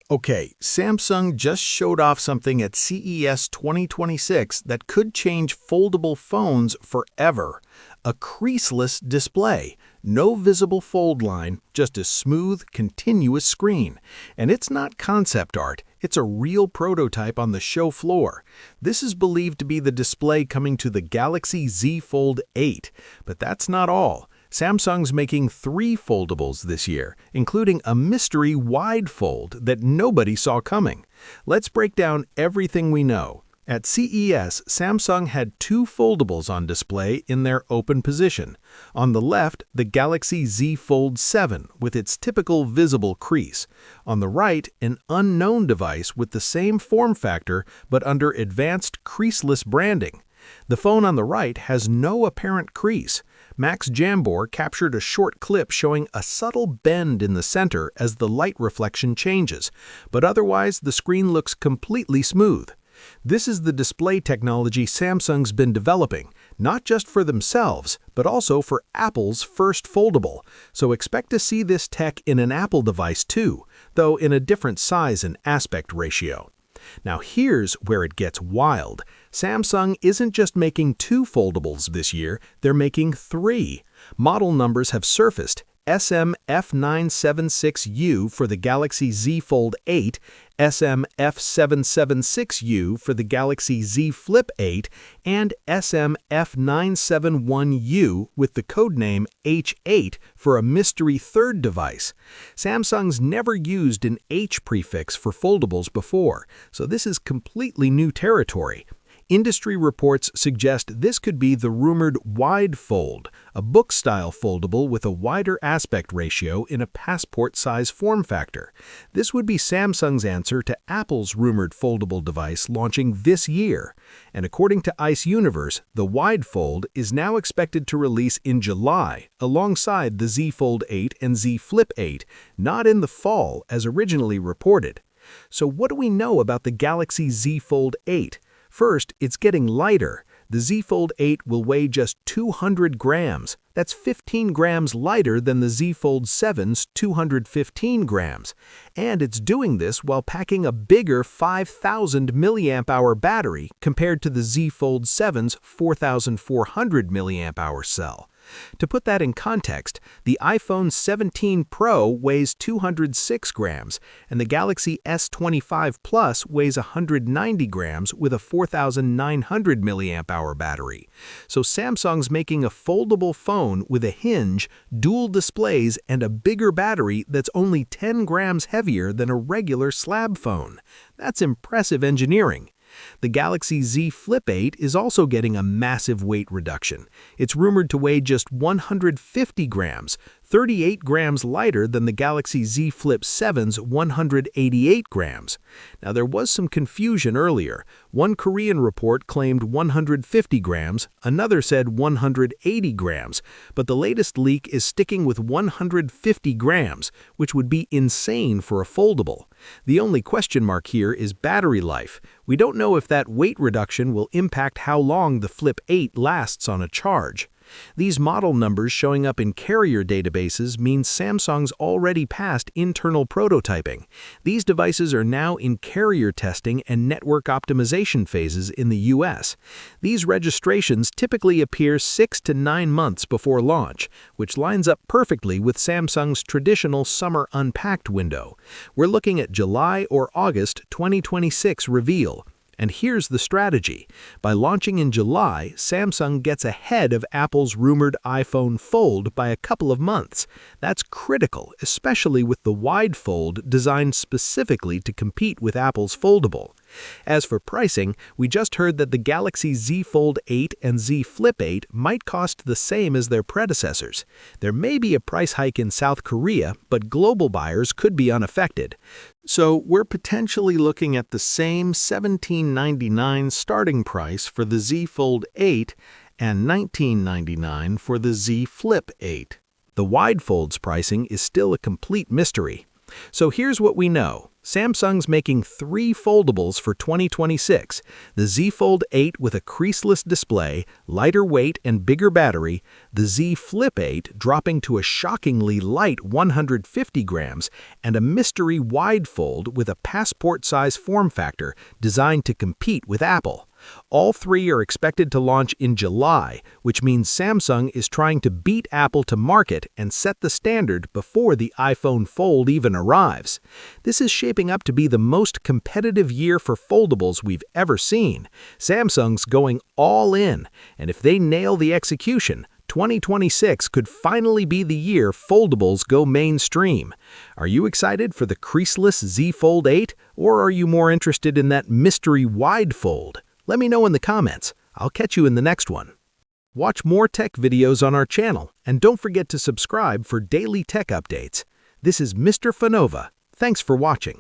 Okay, Samsung just showed off something at CES 2026 that could change foldable phones forever. A creaseless display. No visible fold line, just a smooth, continuous screen. And it's not concept art, it's a real prototype on the show floor. This is believed to be the display coming to the Galaxy Z Fold 8. But that's not all. Samsung's making 3 foldables this year, including a mystery wide fold that nobody saw coming. Let's break down everything we know. At CES, Samsung had 2 foldables on display in their open position. On the left, the Galaxy Z Fold 7 with its typical visible crease. On the right, an unknown device with the same form factor but under advanced creaseless branding. The phone on the right has no apparent crease. Max Jambor captured a short clip showing a subtle bend in the center as the light reflection changes, but otherwise the screen looks completely smooth. This is the display technology Samsung's been developing, not just for themselves, but also for Apple's first foldable. So expect to see this tech in an Apple device too, though in a different size and aspect ratio. Now here's where it gets wild. Samsung isn't just making 2 foldables this year, they're making 3. Model numbers have surfaced: SM-F976U for the Galaxy Z Fold 8, SM-F776U for the Galaxy Z Flip 8, and SM-F971U with the codename H8 for a mystery third device. Samsung's never used an H prefix for foldables before, so this is completely new territory. Industry reports suggest this could be the rumored wide fold, a book-style foldable with a wider aspect ratio in a passport-size form factor. This would be Samsung's answer to Apple's rumored foldable device launching this year. And according to Ice Universe, the wide fold is now expected to release in July, alongside the Z Fold 8 and Z Flip 8, not in the fall as originally reported. So what do we know about the Galaxy Z Fold 8? First, it's getting lighter. The Z Fold 8 will weigh just 200 grams. That's 15 grams lighter than the Z Fold 7's 215 grams. And it's doing this while packing a bigger 5,000 mAh battery compared to the Z Fold 7's 4,400 mAh cell. To put that in context, the iPhone 17 Pro weighs 206 grams, and the Galaxy S25 Plus weighs 190 grams with a 4,900 mAh battery. So Samsung's making a foldable phone with a hinge, dual displays, and a bigger battery that's only 10 grams heavier than a regular slab phone. That's impressive engineering. The Galaxy Z Flip 8 is also getting a massive weight reduction. It's rumored to weigh just 150 grams, 38 grams lighter than the Galaxy Z Flip 7's 188 grams. Now, there was some confusion earlier. One Korean report claimed 150 grams, another said 180 grams, but the latest leak is sticking with 150 grams, which would be insane for a foldable. The only question mark here is battery life. We don't know if that weight reduction will impact how long the Flip 8 lasts on a charge. These model numbers showing up in carrier databases means Samsung's already passed internal prototyping. These devices are now in carrier testing and network optimization phases in the US. These registrations typically appear 6 to 9 months before launch, which lines up perfectly with Samsung's traditional summer unpacked window. We're looking at July or August 2026 reveal. And here's the strategy. By launching in July, Samsung gets ahead of Apple's rumored iPhone Fold by a couple of months. That's critical, especially with the wide fold designed specifically to compete with Apple's foldable. As for pricing, we just heard that the Galaxy Z Fold 8 and Z Flip 8 might cost the same as their predecessors. There may be a price hike in South Korea, but global buyers could be unaffected. So we're potentially looking at the same $17.99 starting price for the Z Fold 8 and $19.99 for the Z Flip 8. The wide fold's pricing is still a complete mystery. So here's what we know. Samsung's making 3 foldables for 2026: the Z Fold 8 with a creaseless display, lighter weight and bigger battery, the Z Flip 8 dropping to a shockingly light 150 grams, and a mystery wide fold with a passport-size form factor designed to compete with Apple. All 3 are expected to launch in July, which means Samsung is trying to beat Apple to market and set the standard before the iPhone Fold even arrives. This is shaping up to be the most competitive year for foldables we've ever seen. Samsung's going all in, and if they nail the execution, 2026 could finally be the year foldables go mainstream. Are you excited for the creaseless Z Fold 8, or are you more interested in that mystery wide fold? Let me know in the comments. I'll catch you in the next one. Watch more tech videos on our channel, and don't forget to subscribe for daily tech updates. This is Mr. Fanova. Thanks for watching.